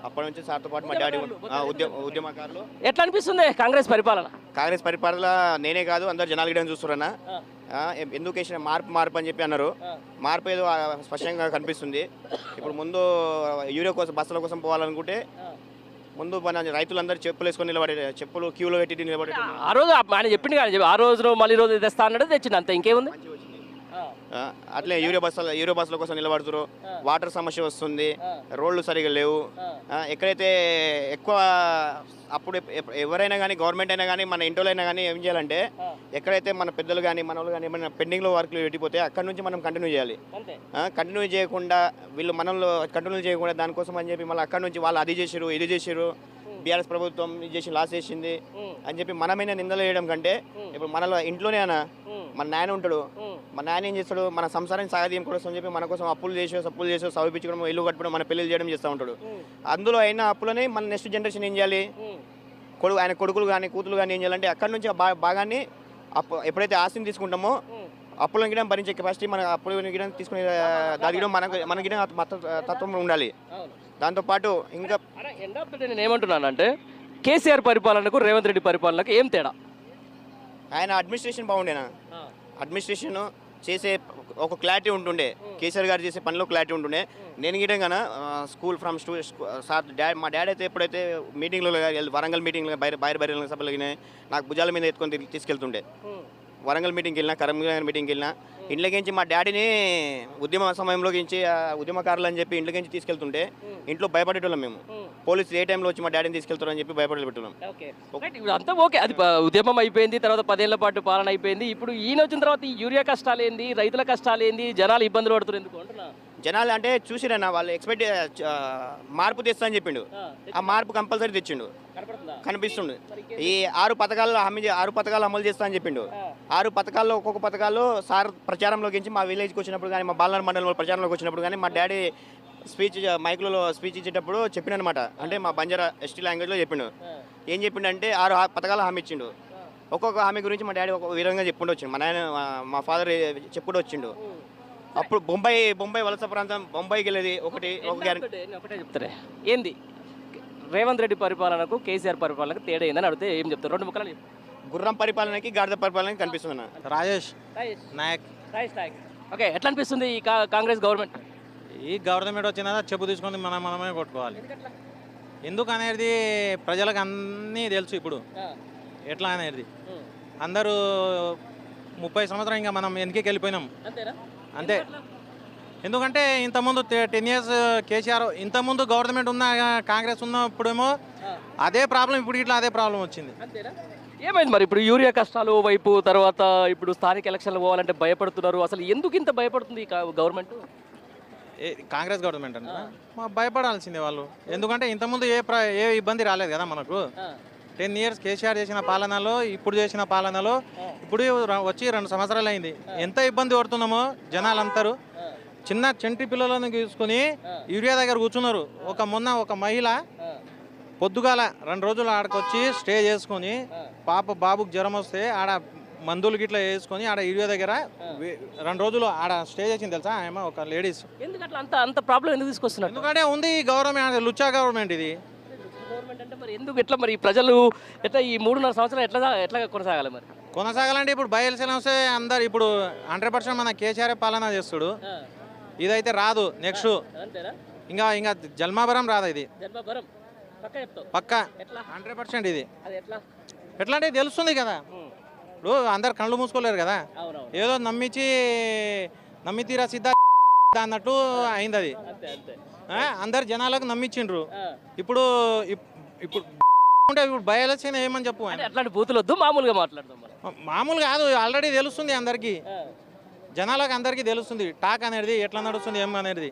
అప్పటి నుంచి సార్తో పాటు మా డాడీ ఉద్యమకారులు. ఎట్లా అనిపిస్తుంది కాంగ్రెస్ పరిపాలన? కాంగ్రెస్ పరిపాలన నేనే కాదు అందరు జనాలు గిడని చూస్తున్నారన్న. ఎందుకు వేసిన మార్పు అని చెప్పి అన్నారు. మార్పు ఏదో స్పష్టంగా కనిపిస్తుంది. ఇప్పుడు ముందు యూరియా కోసం బస్సుల కోసం పోవాలనుకుంటే ముందు మన రైతులందరూ చెప్పులు వేసుకొని నిలబడే, చెప్పులు క్యూలో పెట్టి నిలబడే. ఆ రోజు ఆయన చెప్పింది కానీ ఆ రోజు మళ్ళీ రోజు తెస్తా అన్నట్టు తెచ్చింది, అంతే ఇంకేముంది. అట్లే యూరియా బస్సుల కోసం నిలబడుతున్నారు. వాటర్ సమస్య వస్తుంది, రోడ్లు సరిగా లేవు. ఎక్కడైతే ఎక్కువ అప్పుడు ఎవరైనా కానీ గవర్నమెంట్ అయినా కానీ మన ఇంట్లో అయినా కానీ ఏం చేయాలంటే ఎక్కడైతే మన పెద్దలు కానీ మన వాళ్ళు కానీ ఏమైనా పెండింగ్లో వర్క్లు పెట్టిపోతే అక్కడ నుంచి మనం కంటిన్యూ చేయాలి. కంటిన్యూ చేయకుండా వీళ్ళు మనలో కంటిన్యూ చేయకుండా దానికోసం అని చెప్పి మళ్ళీ అక్కడ నుంచి వాళ్ళు అది చేసారు ఇది చేసారు, బీఆర్ఎస్ ప్రభుత్వం ఇది చేసి లాస్ చేసింది అని చెప్పి మనమైనా నిందలు వేయడం కంటే ఇప్పుడు మనలో ఇంట్లోనే అన్న మన నాయన ఉంటాడు, మన నాయన ఏం చేస్తాడు, మన సంసారాన్ని సాగదీయం కోసం అని చెప్పి మన కోసం అప్పులు చేసో సవిపించుకోవడం, ఇల్లు కట్టుకోవడం, మన పెళ్లి చేయడం చేస్తూ ఉంటాడు. అందులో అయిన అప్పులని మన నెక్స్ట్ జనరేషన్ ఏం చేయాలి, ఆయన కొడుకులు కానీ కూతురు కానీ ఏం చేయాలంటే అక్కడ నుంచి భాగాన్ని ఎప్పుడైతే ఆస్తిని తీసుకుంటామో అప్పులను గిడం భరించే కెపాసిటీ మన అప్పులు గిడం తీసుకునే దాని గిడం మన గిడం తత్వం ఉండాలి. దాంతోపాటు ఇంకా నేను ఏమంటున్నానంటే కేసీఆర్ పరిపాలనకు రేవంత్ రెడ్డి పరిపాలనకు ఏం తేడా? ఆయన అడ్మినిస్ట్రేషన్ బాగుండేనా, అడ్మినిస్ట్రేషన్ చేసే ఒక క్లారిటీ ఉంటుండే, కేసీఆర్ గారు చేసే పనిలో క్లారిటీ ఉంటుండే. నేను గిటంగా స్కూల్ ఫ్రమ్ సార్ మా డాడీ అయితే ఎప్పుడైతే మీటింగ్లో వరంగల్ మీటింగ్లో బహిరంగ సభలు నాకు భుజాల మీద ఎత్తుకొని తీసుకెళ్తుండే. వరంగల్ మీటింగ్కి వెళ్ళినా, కరీంనగర్ మీటింగ్కి వెళ్ళినా ఇంట్లోకించి మా డాడీని ఉద్యమ సమయంలోకించి ఉద్యమకారులు అని చెప్పి ఇంట్లోకించి తీసుకెళ్తుంటే ఇంట్లో భయపడేటోళ్ళం మేము. పోలీసులు ఏ టైంలో వచ్చి మా డాడీని తీసుకెళ్తారని చెప్పి భయపడేటోళ్ళం. ఇప్పుడు అంతా ఓకే, అది ఉద్యమం అయిపోయింది, తర్వాత 10 ఏళ్ల పాటు పాలన అయిపోయింది. ఇప్పుడు ఈయన వచ్చిన తర్వాత ఈ యూరియా కష్టాలు ఏంది, రైతుల కష్టాలు ఏంది, జనాలు ఇబ్బందులు పడుతున్నారు ఎందుకు అంటున్నా? జనాలు అంటే చూసిరన్న వాళ్ళు ఎక్స్పెక్ట్ మార్పు తెస్తా అని చెప్పిండు. ఆ మార్పు కంపల్సరీ తెచ్చిండు, కనిపిస్తుండు. ఈ 6 పథకాలు అమలు చేస్తా అని చెప్పిండు. 6 పథకాల్లో ఒక్కొక్క పథకాల్లో సార్ ప్రచారంలోకి మా విలేజ్కి వచ్చినప్పుడు కానీ, మా బాలనగర్ మండలంలో ప్రచారంలోకి వచ్చినప్పుడు కానీ మా డాడీ మైకులలో స్పీచ్ ఇచ్చేటప్పుడు చెప్పిన అనమాట. అంటే మా బంజారా ఎస్టీ లాంగ్వేజ్లో చెప్పిండు. ఏం చెప్పిండంటే 6 పథకాలు హామీ ఇచ్చిండు. ఒక్కొక్క హామీ గురించి మా డాడీ ఒక విధంగా చెప్పుకుంటూ వచ్చిండు, మా నాయన మా ఫాదర్ చెప్పుకుంటూ వచ్చిండు. అప్పుడు బొంబాయి వలస ప్రాంతం, బొంబాయికి వెళ్ళేది ఒకటే చెప్తారే. ఏంది రేవంత్ రెడ్డి పరిపాలనకు కేసీఆర్ పరిపాలనకు తేడా ఏందని అడిగితే ఏం చెప్తారు? 2 ముక్కలు. గుర్రం పరిపాలనకి గాడిద పరిపాలనకి కనిపిస్తుంది. రాజేష్ నాయక్. ఓకే, ఎట్లా అనిపిస్తుంది ఈ కాంగ్రెస్ గవర్నమెంట్? ఈ గవర్నమెంట్ వచ్చిన చెప్పు తీసుకొని మనమే కొట్టుకోవాలి. ఎందుకు అనేది ప్రజలకు అన్నీ తెలుసు. ఇప్పుడు ఎట్లా అనేది అందరూ 30 సంవత్సరం ఇంకా మనం వెనక్కి వెళ్ళిపోయినాం అంతే. ఎందుకంటే ఇంతకుముందు 10 years కేసీఆర్, ఇంతకుముందు గవర్నమెంట్ ఉన్న కాంగ్రెస్ ఉన్నప్పుడేమో అదే ప్రాబ్లం, ఇప్పుడు ఇట్లా అదే ప్రాబ్లం వచ్చింది. ఏమైంది మరి ఇప్పుడు యూరియా కష్టాలు వైపు, తర్వాత ఇప్పుడు స్థానిక ఎలక్షన్లు పోవాలంటే భయపడుతున్నారు. అసలు ఎందుకు ఇంత భయపడుతుంది గవర్నమెంట్? కాంగ్రెస్ గవర్నమెంట్ అంటే భయపడాల్సిందే వాళ్ళు. ఎందుకంటే ఇంతకుముందు ఏ ఇబ్బంది రాలేదు కదా మనకు. 10 years కేసీఆర్ చేసిన పాలనలో, ఇప్పుడు చేసిన పాలనలో ఇప్పుడు వచ్చి 2 సంవత్సరాలు అయింది. ఎంత ఇబ్బంది పడుతున్నామో జనాలందరూ. చిన్న చెంటి పిల్లలను తీసుకుని యూరియా దగ్గర కూర్చున్నారు. మొన్న ఒక మహిళ పొద్దుగాల 2 రోజులు ఆడకొచ్చి స్టే చేసుకొని బాబుకు జ్వరం వస్తే ఆడ మందులు గిట్లా వేసుకొని ఆడ యూరియా దగ్గర 2 రోజులు ఆడ స్టే చేసింది తెలుసా ఆమె, ఒక లేడీస్. ఎందుకంటే అంత ప్రాబ్లం ఎందుకు తీసుకొస్తున్నారు? ఎందుకంటే ఉంది గవర్నమెంట్, లుచ్చా గవర్నమెంట్ ఇది. గవర్నమెంట్ అంటే మరి ఎందుకు ఎట్లా మరి ప్రజలు ఎట్లా ఈ 3.5 సంవత్సరాలు ఎట్లా కొనసాగాలి? మరి కొనసాగాలంటే ఇప్పుడు బై ఎలక్షన్ వస్తే అందరు ఇప్పుడు 100% మన కేసీఆర్ పాలన చేస్తుడు. ఇదైతే రాదు. నెక్స్ట్ ఇంకా జల్మాపురం రాదు. ఇది పక్కా 100% ఇది. ఎట్లా అంటే తెలుస్తుంది కదా. ఇప్పుడు అందరు కళ్ళు మూసుకోలేరు కదా. ఏదో నమ్మి తీరా సిద్ధ అన్నట్టు అయింది అది. అందరు జనాలకు నమ్మించిండ్రు. ఇప్పుడు బై ఎలక్షన్ ఏమని చెప్పు. అట్లాంటి బూతులు వద్దు, మామూలుగా మాట్లాడదాం. మామూలు కాదు, ఆల్రెడీ తెలుస్తుంది అందరికి, జనాలకు అందరికీ తెలుస్తుంది టాక్ అనేది ఎట్లా నడుస్తుంది ఏం అనేది.